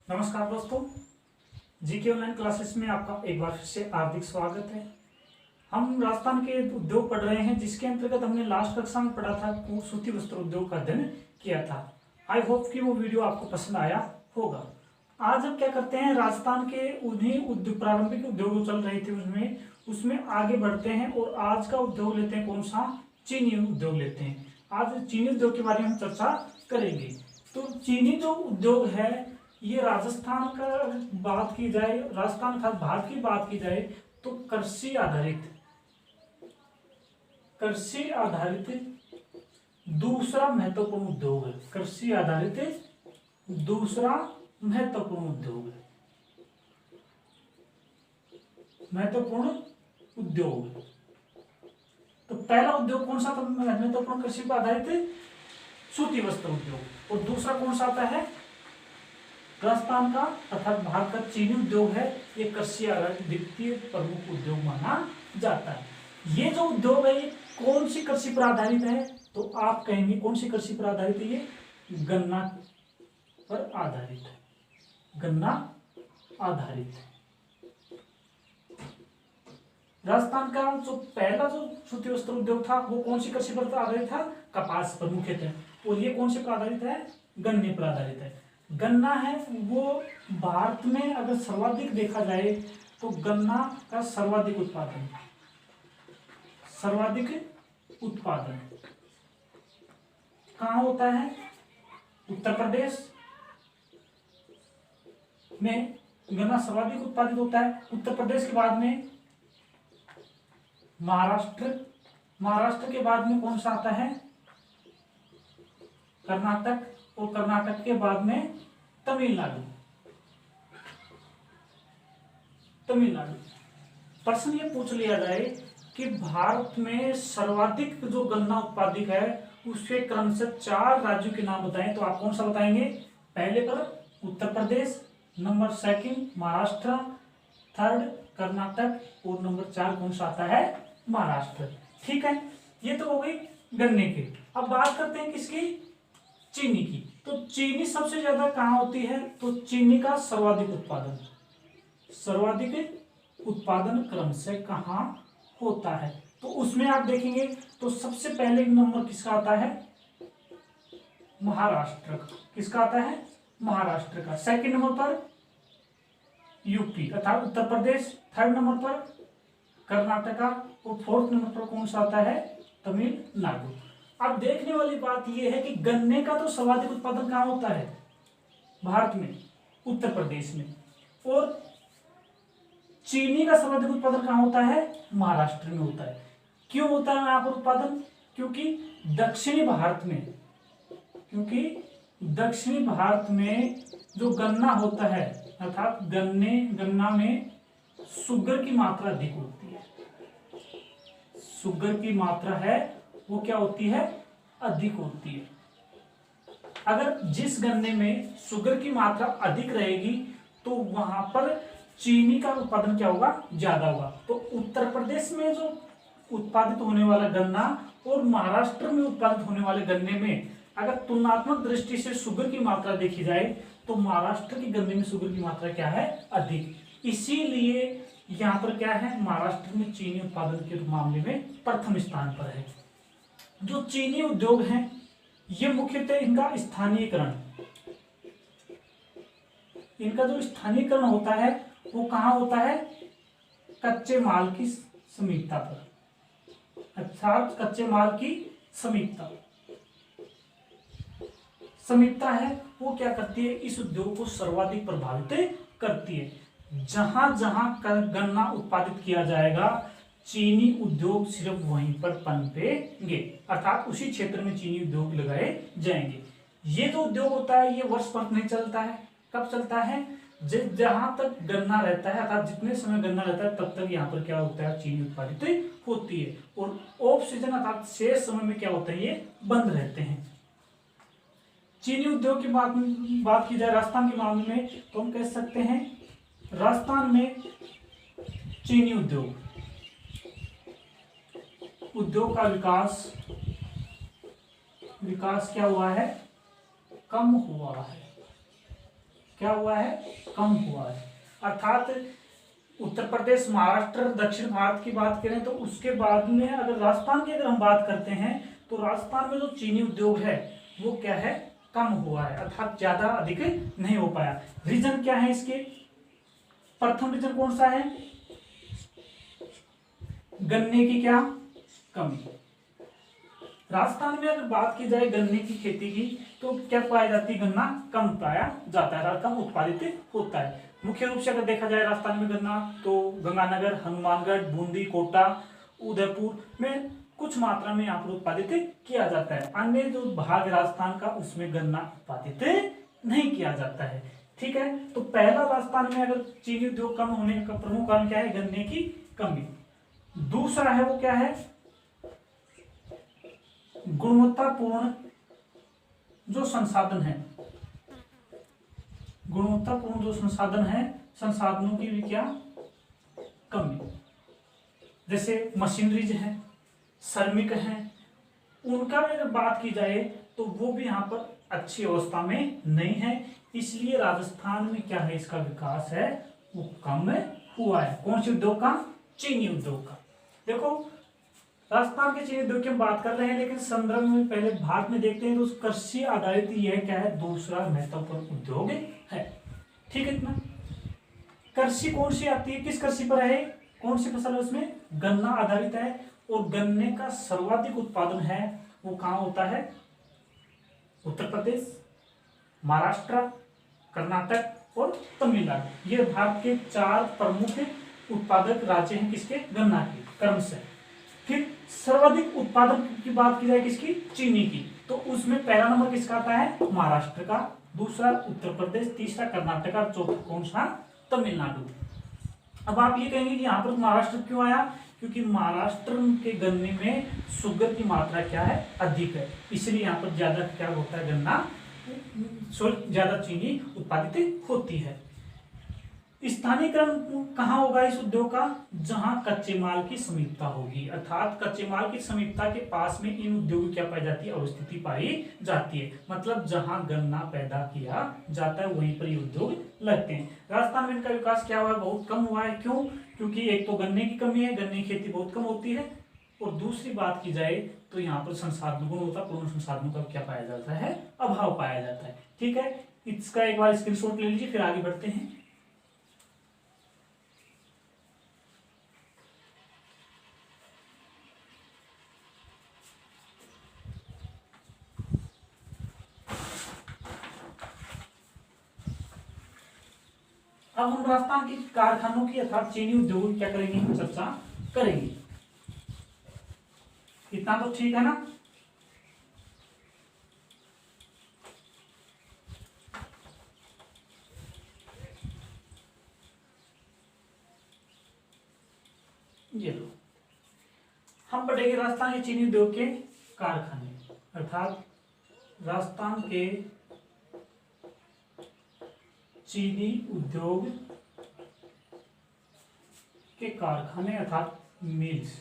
नमस्कार दोस्तों, GK online classes में आपका एक बार फिर से हार्दिक स्वागत है। हम राजस्थान के उद्योग पढ़ रहे हैं, जिसके अंतर्गत हमने लास्ट कक्षा में पढ़ा था सूती वस्त्र उद्योग का अध्ययन किया था। आई होप कि वो वीडियो आपको पसंद आया होगा। आज हम क्या करते हैं, राजस्थान के उन्हीं उद्योग प्रारंभिक उद्योग चल रहे थे उसमें आगे बढ़ते हैं और आज का उद्योग लेते हैं कौन सा, चीनी उद्योग लेते हैं। आज चीनी उद्योग के बारे में हम चर्चा करेंगे। तो चीनी जो उद्योग है ये राजस्थान का बात की जाए, राजस्थान अर्थात भारत की बात की जाए तो कृषि आधारित दूसरा महत्वपूर्ण उद्योग है। कृषि आधारित दूसरा महत्वपूर्ण उद्योग है, महत्वपूर्ण उद्योग। तो पहला उद्योग कौन सा था महत्वपूर्ण कृषि पर आधारित, सूती वस्त्र उद्योग। और दूसरा कौन सा आता है, राजस्थान का अर्थात भारत का चीनी उद्योग है। ये कृषि आधारित द्वितीय प्रमुख उद्योग माना जाता है। ये जो उद्योग है ये कौन सी कृषि पर आधारित है, तो आप कहेंगे कौन सी कृषि पर आधारित है, ये गन्ना पर आधारित है, गन्ना आधारित है। राजस्थान का जो पहला जो सूती वस्त्र उद्योग था वो कौन सी कृषि पर आधारित था, कपास पर मुख्यतः। और ये कौन से पर आधारित है, गन्ने पर आधारित है। गन्ना है वो भारत में अगर सर्वाधिक देखा जाए तो गन्ना का सर्वाधिक उत्पादन कहाँ होता है, उत्तर प्रदेश में गन्ना सर्वाधिक उत्पादित होता है। उत्तर प्रदेश के बाद में महाराष्ट्र के बाद में कौन सा आता है, कर्नाटक, और कर्नाटक के बाद में तमिलनाडु। प्रश्न ये पूछ लिया जाए कि भारत में सर्वाधिक जो गन्ना उत्पादित है उसके क्रम से 4 राज्यों के नाम बताएं, तो आप कौन सा बताएंगे। पहले पर उत्तर प्रदेश, नंबर 2 महाराष्ट्र, 3 कर्नाटक, और नंबर 4 कौन सा आता है, महाराष्ट्र। ठीक है, ये तो हो गई गन्ने की। अब बात करते हैं किसकी, चीनी की। तो चीनी सबसे ज्यादा कहां होती है, तो चीनी का सर्वाधिक उत्पादन क्रम से कहां होता है, तो उसमें आप देखेंगे तो सबसे पहले नंबर किसका आता है, महाराष्ट्र। किसका आता है, महाराष्ट्र का। सेकंड नंबर पर यूपी अर्थात उत्तर प्रदेश, 3rd नंबर पर कर्नाटका, और 4th नंबर पर कौन सा आता है, तमिलनाडु। अब देखने वाली बात यह है कि गन्ने का तो सर्वाधिक उत्पादन कहां होता है, भारत में, उत्तर प्रदेश में, और चीनी का सर्वाधिक उत्पादन कहां होता है, महाराष्ट्र में होता है। क्यों होता है यहां पर उत्पादन, क्योंकि दक्षिणी भारत में जो गन्ना होता है अर्थात गन्ना में शुगर की मात्रा अधिक होती है। शुगर की मात्रा है वो क्या होती है, अधिक होती है। अगर जिस गन्ने में शुगर की मात्रा अधिक रहेगी तो वहां पर चीनी का उत्पादन क्या होगा, ज्यादा होगा। तो उत्तर प्रदेश में जो उत्पादित होने वाला गन्ना और महाराष्ट्र में उत्पादित होने वाले गन्ने में अगर तुलनात्मक दृष्टि से शुगर की मात्रा देखी जाए तो महाराष्ट्र के गन्ने में शुगर की मात्रा क्या है, अधिक। इसीलिए यहाँ पर क्या है, महाराष्ट्र में चीनी उत्पादन के मामले में प्रथम स्थान पर है। जो चीनी उद्योग हैं ये मुख्यतः इनका जो स्थानीयकरण होता है वो कहाँ होता है, कच्चे माल की समीपता पर, अर्थात कच्चे माल की समीपता है वो क्या करती है, इस उद्योग को सर्वाधिक प्रभावित करती है। जहां जहां गन्ना उत्पादित किया जाएगा चीनी उद्योग सिर्फ वहीं पर पनपेंगे, अर्थात उसी क्षेत्र में चीनी उद्योग लगाए जाएंगे। ये जो उद्योग होता है ये वर्ष भर नहीं चलता है। कब चलता है, जहां तक गन्ना रहता है, अर्थात जितने समय गन्ना रहता है तब तक यहाँ पर क्या होता है, चीनी उत्पादित होती है। और ऑफ सीजन अर्थात शेष समय में क्या होता है, ये बंद रहते हैं। चीनी उद्योग की बात की जाए राजस्थान के मामले में तो हम कह सकते हैं राजस्थान में चीनी उद्योग का विकास क्या हुआ है, कम हुआ है। क्या हुआ है, कम हुआ है। अर्थात उत्तर प्रदेश, महाराष्ट्र, दक्षिण भारत की बात करें तो उसके बाद में अगर राजस्थान की अगर हम बात करते हैं तो राजस्थान में जो चीनी उद्योग है वो क्या है, कम हुआ है, अर्थात ज्यादा अधिक नहीं हो पाया। रीजन क्या है इसके, प्रथम रीजन कौन सा है, गन्ने की क्या कमी। राजस्थान में अगर बात की जाए गन्ने की खेती की तो क्या पाई जाती है, गन्ना कम पाया जाता है, कम उत्पादित होता है। मुख्य रूप से अगर देखा जाए राजस्थान में गन्ना तो गंगानगर, हनुमानगढ़, बूंदी, कोटा, उदयपुर में कुछ मात्रा में यहाँ पर उत्पादित किया जाता है। अन्य जो भाग राजस्थान का उसमें गन्ना उत्पादित नहीं किया जाता है। ठीक है, तो पहला राजस्थान में अगर चीनी उद्योग कम होने का प्रमुख कारण क्या है, गन्ने की कमी। दूसरा है वो क्या है, गुणवत्तापूर्ण जो संसाधन है, गुणवत्तापूर्ण जो संसाधन है, संसाधनों की भी क्या कमी। जैसे मशीनरीज है, श्रमिक हैं, उनका भी अगर बात की जाए तो वो भी यहाँ पर अच्छी अवस्था में नहीं है, इसलिए राजस्थान में क्या है, इसका विकास है वो कम हुआ है। कौन से उद्योग का, चीनी उद्योग का। देखो राजस्थान के चीनी उद्योग की हम बात कर रहे हैं, लेकिन संदर्भ में पहले भारत में देखते हैं तो कृषि आधारित यह क्या है, दूसरा महत्वपूर्ण उद्योग है। ठीक है, इतना। कृषि कौन सी आती है, किस कृषि पर है, कौन सी फसल है उसमें, गन्ना आधारित है। और गन्ने का सर्वाधिक उत्पादन है वो कहां होता है, उत्तर प्रदेश, महाराष्ट्र, कर्नाटक और तमिलनाडु। ये भारत के 4 प्रमुख उत्पादक राज्य हैं किसके, गन्ना के क्रम से। फिर सर्वाधिक उत्पादन की बात की जाए किसकी, चीनी की, तो उसमें पहला नंबर किसका आता है, महाराष्ट्र का, दूसरा उत्तर प्रदेश, तीसरा कर्नाटक और चौथा कौन सा, तमिलनाडु। अब आप ये कहेंगे कि यहाँ पर महाराष्ट्र क्यों आया, क्योंकि महाराष्ट्र के गन्ने में शुगर की मात्रा क्या है, अधिक है, इसलिए यहाँ पर ज्यादा क्या होता है, गन्ना ज्यादा चीनी उत्पादित होती है। स्थानीयकरण कहाँ होगा इस उद्योग का, जहां कच्चे माल की समीपता होगी, अर्थात कच्चे माल की समीपता के पास में इन उद्योगों की क्या पाई जाती है, अवस्थिति पाई जाती है। मतलब जहां गन्ना पैदा किया जाता है वहीं पर ये उद्योग लगते हैं। राजस्थान में इनका विकास क्या हुआ है, बहुत कम हुआ है। क्यों, क्योंकि एक तो गन्ने की कमी है, गन्ने की खेती बहुत कम होती है, और दूसरी बात की जाए तो यहाँ पर संसाधन, गुणवत्तापूर्ण संसाधनों का क्या पाया जाता है, अभाव पाया जाता है। ठीक है, इसका एक बार स्क्रीनशॉट ले लीजिए, फिर आगे बढ़ते हैं। अब हम राजस्थान के कारखानों की अर्थात चीनी उद्योग क्या करेंगे, हम चर्चा करेंगे। इतना तो ठीक है ना। ये लो, हम पढ़ेंगे राजस्थान के चीनी उद्योग के कारखाने, अर्थात राजस्थान के चीनी उद्योग के कारखाने अर्थात मिल्स।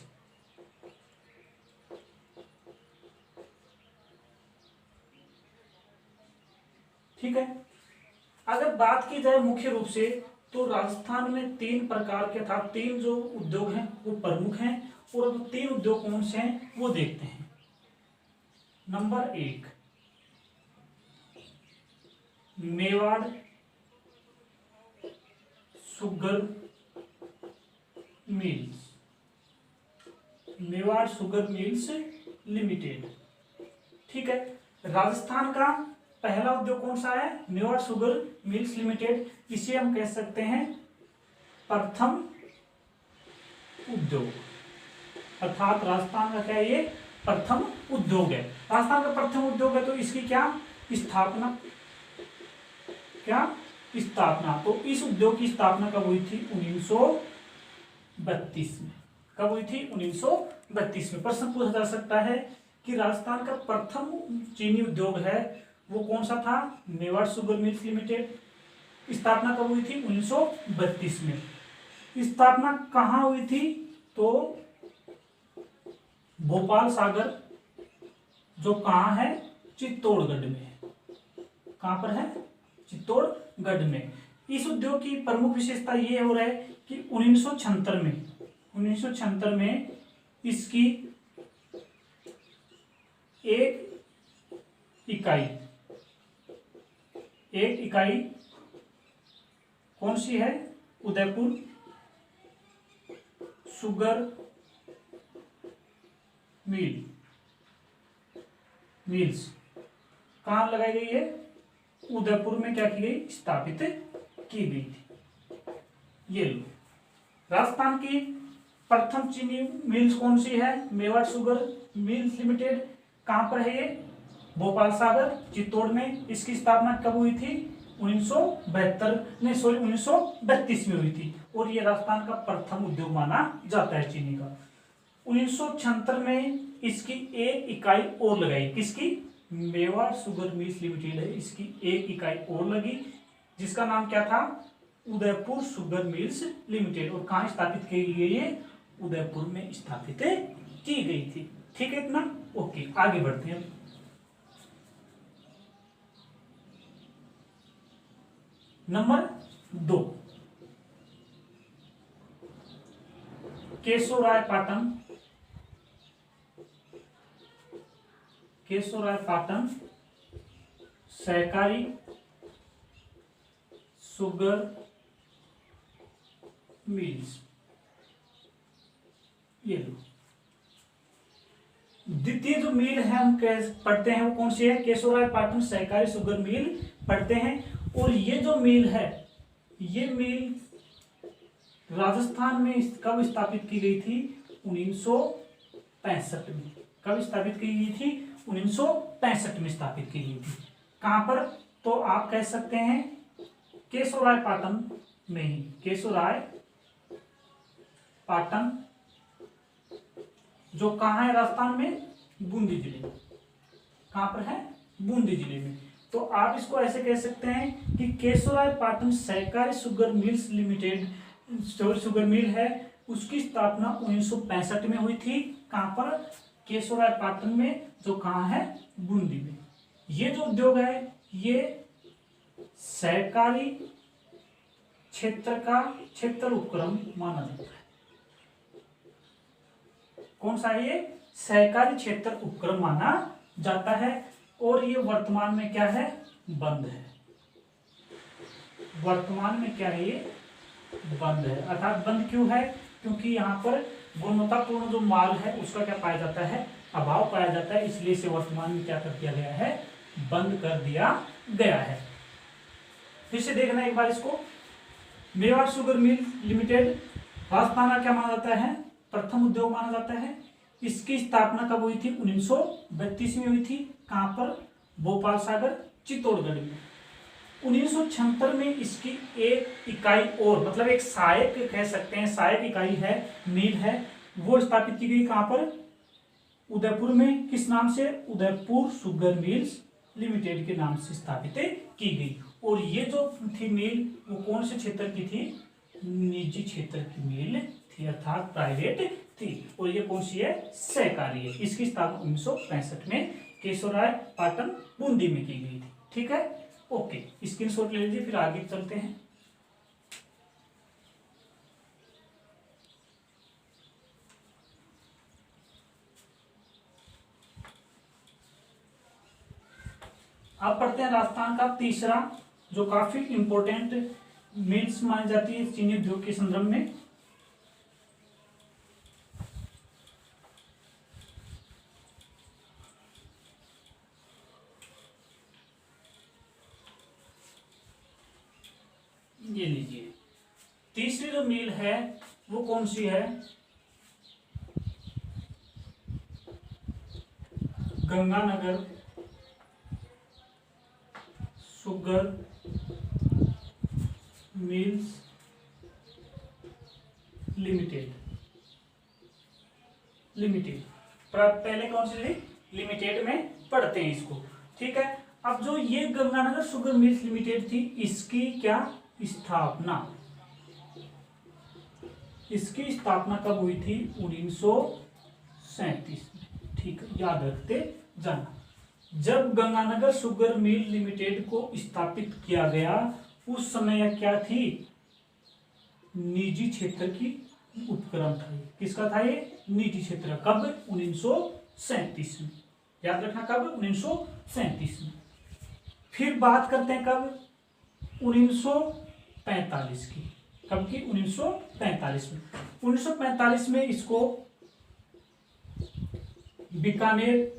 ठीक है, अगर बात की जाए मुख्य रूप से तो राजस्थान में 3 प्रकार के अर्थात 3 जो उद्योग हैं वो प्रमुख हैं, और वो 3 उद्योग कौन से हैं वो देखते हैं। Number 1 Mewar sugar mills, Mewar sugar mills limited. ठीक है, राजस्थान का पहला उद्योग कौन सा है, मेवाड़ शुगर मिल्स लिमिटेड। इसे हम कह सकते हैं प्रथम उद्योग, अर्थात राजस्थान का क्या है, ये प्रथम उद्योग है। राजस्थान का प्रथम उद्योग है तो इसकी क्या स्थापना, क्या स्थापना, तो इस उद्योग की स्थापना कब हुई थी, 1932 में। कब हुई थी, 1932 में। प्रश्न पूछा जा सकता है कि राजस्थान का प्रथम चीनी उद्योग है वो कौन सा था, मेवाड़ शुगर मिल्स लिमिटेड। स्थापना कब हुई थी, 1932 में। स्थापना कहाँ हुई थी, तो भोपाल सागर, जो कहाँ है, चित्तौड़गढ़ में है। कहाँ पर है, चित्तौड़गढ़ में। इस उद्योग की प्रमुख विशेषता ये हो रहा है कि 1976 में इसकी एक इकाई कौन सी है? उदयपुर शुगर मिल्स कहाँ लगाई गई है? उदयपुर में क्या की गई? स्थापित की गई थी। ये लो, राजस्थान की प्रथम चीनी मिल्स कौन सी है? Mewar sugar mills limited. कहाँ पर है ये? भोपाल सागर चित्तौड़ में। इसकी स्थापना कब हुई थी? 1932 में हुई थी और ये राजस्थान का प्रथम उद्योग माना जाता है चीनी का। 1976 में इसकी एक इकाई और लगाई। किसकी? मेवाड़ शुगर मिल्स लिमिटेड है, इसकी एक इकाई और लगी जिसका नाम क्या था? Udaipur sugar mills limited. और कहाँ स्थापित की गई है? उदयपुर में स्थापित की गई थी। ठीक है इतना? ओके, आगे बढ़ते हैं। नंबर 2, केशवरायपाटन सहकारी शुगर मिल्स। ये लो, द्वितीय जो मिल है हम पढ़ते हैं वो कौन सी है? केशवरायपाटन सहकारी शुगर मिल पढ़ते हैं। और ये जो मिल है, ये मिल राजस्थान में कब स्थापित की गई थी? 1965 में। कब स्थापित की गई थी? 1965 में स्थापित की गई थी। कहां पर? तो आप कह सकते हैं केशवरायपाटन में ही। केशवरायपाटन जो कहां है राजस्थान में? बूंदी जिले में। कहां पर है? बूंदी जिले में। तो आप इसको ऐसे कह सकते हैं कि केशवरायपाटन सहकारी sugar mills limited sugar mill है, उसकी स्थापना 1965 में हुई थी। कहां पर? केशवरायपाटन में, जो कहां है? बूंदी में। ये जो उद्योग है ये सहकारी क्षेत्र उपक्रम माना जाता है। कौन सा है ये? सहकारी क्षेत्र उपक्रम माना जाता है। और ये वर्तमान में क्या है? बंद है। वर्तमान में क्या है? ये बंद है। अर्थात बंद क्यों है? क्योंकि यहाँ पर गुणवत्तापूर्ण जो माल है उसका क्या पाया जाता है? अभाव पाया जाता है, इसलिए इसे वर्तमान में क्या कर दिया गया है? बंद कर दिया गया है। फिर से देखना एक बार इसको। Mewar sugar mill limited Rajasthan का क्या माना जाता है? प्रथम उद्योग माना जाता है। इसकी स्थापना कब हुई थी? 1932 में हुई थी। कहां पर? भोपाल सागर चित्तौड़गढ़ में। 1976 में इसकी एक इकाई और, मतलब एक सहायक कह सकते हैं, सहायक इकाई है, मिल है, वो स्थापित की गई। कहां पर? उदयपुर में। किस नाम से? उदयपुर शुगर मिल्स लिमिटेड के नाम से स्थापित की गई। और ये जो थी मिल वो कौन से क्षेत्र की थी? निजी क्षेत्र की मिल थी, अर्थात प्राइवेट थी। और ये कौन सी है? सहकारी है। इसकी स्थापना 1965 में केशवरायपाटन बूंदी में की गई थी। ठीक है, ओके, स्क्रीनशॉट ले लीजिए, फिर आगे चलते हैं। अब पढ़ते हैं राजस्थान का तीसरा, जो काफी इंपॉर्टेंट मिल्स मानी जाती है चीनी उद्योग के संदर्भ में। ये लीजिए, तीसरी जो मिल है वो कौन सी है? Ganganagar sugar mills limited. पहले कौन सी थी? लिमिटेड में पढ़ते हैं इसको। ठीक है, अब जो ये गंगानगर शुगर मिल्स लिमिटेड थी, इसकी क्या स्थापना? इसकी स्थापना कब हुई थी? 1937 में। ठीक है, याद रखते जाना। जब गंगानगर शुगर मिल लिमिटेड को स्थापित किया गया उस समय यह क्या थी, निजी क्षेत्र की उपक्रम था। किसका था ये, निजी क्षेत्र। कब, 1937 में। याद रखना कब, 1937 में। फिर बात करते हैं कब, 1945 की। कब की, 1945 में। 1945 में इसको बीकानेर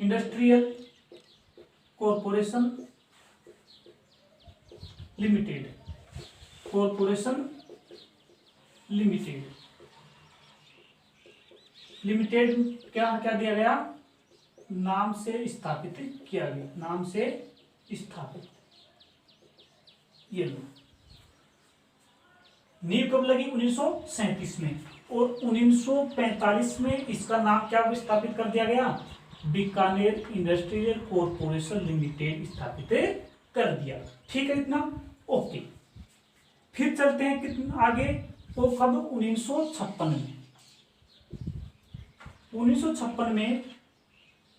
इंडस्ट्रियल कॉरपोरेशन लिमिटेड क्या क्या दिया गया, नाम से स्थापित किया गया, नाम से स्थापित। ये लो, नींव कब लगी, 1937 में। और 1945 में इसका नाम क्या स्थापित कर दिया गया, बीकानेर इंडस्ट्रियल कॉरपोरेशन लिमिटेड स्थापित कर दिया। ठीक है इतना, ओके। फिर चलते हैं कितना आगे, वो कब, 1956 में। 1956 में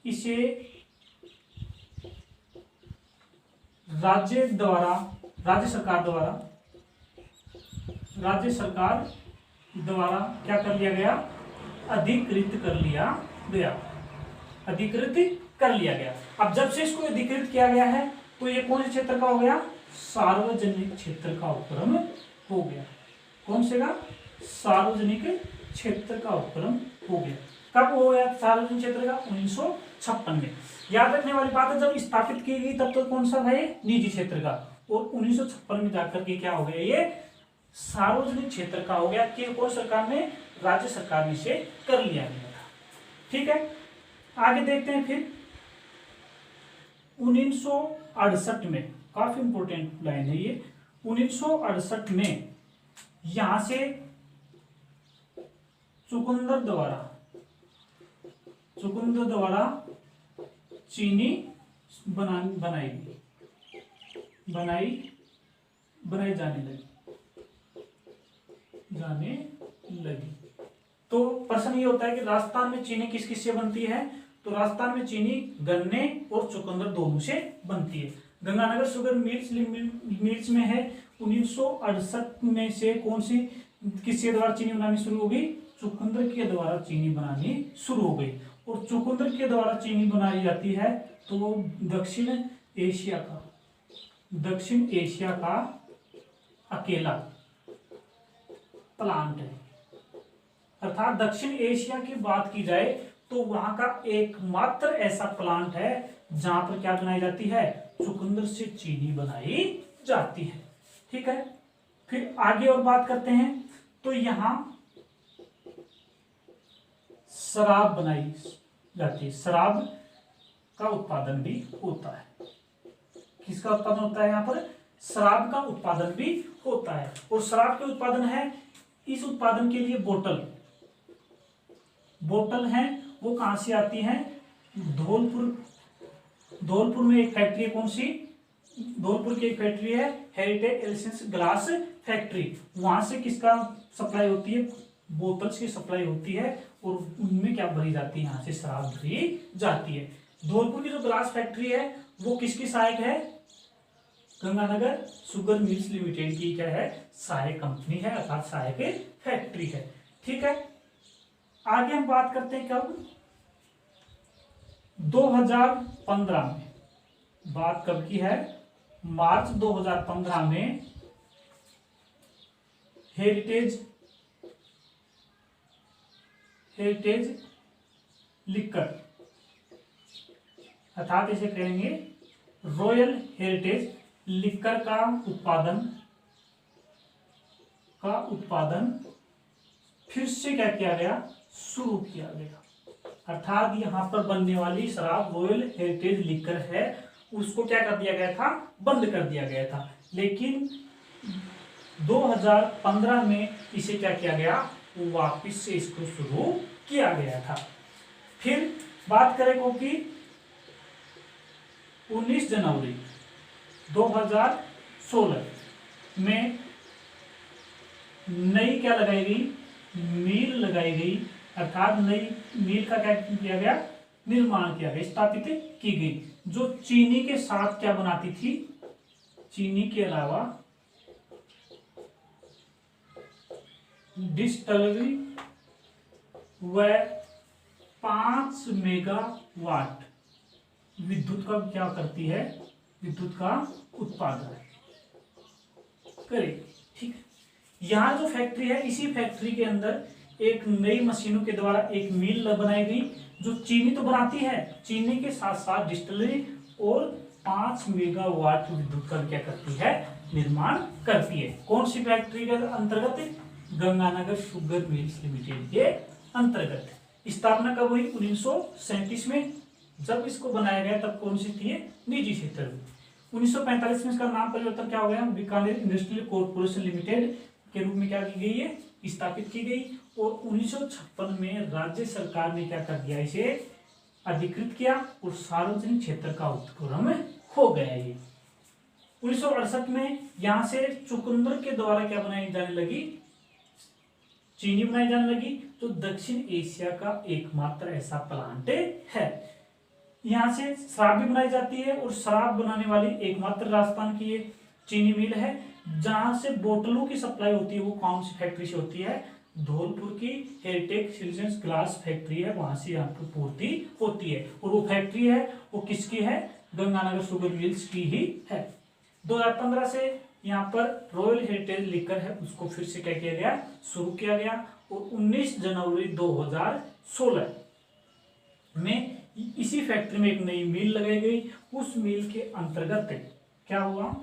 इसे राज्य सरकार द्वारा क्या कर लिया गया, अधिकृत कर लिया गया। अब जब से इसको अधिकृत किया गया है तो ये कौन से क्षेत्र का हो गया, सार्वजनिक क्षेत्र का उपक्रम हो गया। कौन से का, सार्वजनिक क्षेत्र का उपक्रम हो गया। कब हो गया सार्वजनिक क्षेत्र का, 1956 में। याद रखने वाली बात है, जब स्थापित की गई तब तो कौन सा है, निजी क्षेत्र का। और 1956 में जाकर के क्या हो गया, ये सार्वजनिक क्षेत्र का हो गया। कि कौन सरकार ने, राज्य सरकार ने इसे कर लिया गया था। ठीक है, आगे देखते हैं। फिर 1968 में, काफी इंपोर्टेंट लाइन है ये, 1968 में यहां से चुकंदर द्वारा चीनी बनाई जाने लगी। तो प्रश्न ये होता है कि राजस्थान में चीनी किस किस से बनती है, तो राजस्थान में चीनी गन्ने और चुकंदर दोनों से बनती है। गंगानगर शुगर मिल्स में है। 1968 में से कौन सी, किसके द्वारा चीनी बनानी शुरू हो गई, चुकंदर के द्वारा चीनी बनानी शुरू हो गई। और चुकंदर के द्वारा चीनी बनाई जाती है तो दक्षिण एशिया का अकेला प्लांट है। अर्थात दक्षिण एशिया की बात की जाए तो वहां का एकमात्र ऐसा प्लांट है जहां पर क्या बनाई जाती है, चुकंदर से चीनी बनाई जाती है। ठीक है, फिर आगे और बात करते हैं। तो यहां शराब बनाई जाती है, शराब का उत्पादन भी होता है। किसका उत्पादन होता है, यहां पर शराब का उत्पादन भी होता है। और शराब के उत्पादन है, इस उत्पादन के लिए बोतल है, वो कहां से आती है, धौलपुर में एक फैक्ट्री है। कौन सी, धौलपुर की एक फैक्ट्री है, हेरिटेज एसेंस ग्लास फैक्ट्री। वहां से किसका सप्लाई होती है, बोतल्स की सप्लाई होती है। और उनमें क्या भरी जाती है, यहाँ से शराब भरी जाती है। धौलपुर की जो ग्लास फैक्ट्री है वो किसकी सहायक है, गंगानगर शुगर मिल्स लिमिटेड की क्या है, सहायक कंपनी है, अर्थात सहायक फैक्ट्री है। ठीक है, आगे हम बात करते हैं कब, 2015 में। बात कब की है, मार्च 2015 में हेरिटेज लिकर, अर्थात इसे कहेंगे रॉयल हेरिटेज लिकर का उत्पादन फिर से क्या किया गया, शुरू किया गया। अर्थात यहां पर बनने वाली शराब रॉयल हेरिटेज लिकर है, उसको क्या कर दिया गया था, बंद कर दिया गया था। लेकिन 2015 में इसे क्या किया गया, वापिस से इसको शुरू किया गया था। फिर बात करें कि 19 जनवरी 2016 में नई क्या लगाई गई, मील लगाई गई। अर्थात नई मील का क्या किया गया, निर्माण किया गया, स्थापित की गई। जो चीनी के साथ क्या बनाती थी, चीनी के अलावा डिस्टलरी व 5 मेगावाट विद्युत का क्या करती है, विद्युत का उत्पादन करेगी। ठीक है, यहाँ जो फैक्ट्री है, इसी फैक्ट्री के अंदर एक नई मशीनों के द्वारा एक मिल बनाई गई जो चीनी तो बनाती है, चीनी के साथ साथ डिस्टिलरी और 5 मेगावाट विद्युत का क्या करती है, निर्माण करती है। कौन सी फैक्ट्री के अंतर्गत, गंगानगर शुगर मिल्स लिमिटेड के अंतर्गत। स्थापना कब हुई, 1937 में। जब इसको बनाया गया तब कौन सी थी, निजी क्षेत्र में। 1945 में इसका नाम परिवर्तन क्या हो गया, बीकानेर इंडस्ट्रियल कॉर्पोरेशन लिमिटेड के रूप में क्या की गई है, स्थापित की गई। और 1956 में राज्य सरकार ने क्या कर दिया, इसे अधिकृत किया और सार्वजनिक क्षेत्र का उपक्रम हो गया ये। 1968 में यहां से चुकंदर के द्वारा क्या बनाई जाने लगी, चीनी बनाई जाने लगी, जो दक्षिण एशिया का एकमात्र ऐसा प्लांट है। यहाँ से शराब भी बनाई जाती है और शराब बनाने वाली एकमात्र राजस्थान की ये चीनी मिल है। जहां से बोतलों की सप्लाई होती है वो कौन सी फैक्ट्री से होती है, धौलपुर की हेरिटेज सिल्वेंस ग्लास फैक्ट्री है, वहां से यहाँ पर पूर्ति होती है। और वो फैक्ट्री है वो किसकी है, गंगानगर शुगर मिल्स की ही है। 2015 से यहाँ पर रॉयल हेरिटेज लिकर है, उसको फिर से क्या किया गया, शुरू किया गया। और 19 जनवरी 2016 में इसी फैक्ट्री में एक नई मिल लगाई गई। उस मिल के अंतर्गत क्या हुआ,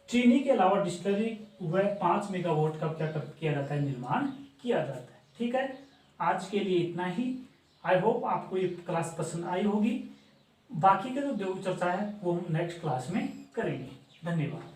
चीनी के अलावा डिस्टिलरी व 5 मेगावाट का क्या किया जाता है, निर्माण किया जाता है। ठीक है, आज के लिए इतना ही। आई होप आपको ये क्लास पसंद आई होगी। बाकी का जो चर्चा है वो हम नेक्स्ट क्लास में करेंगे। धन्यवाद।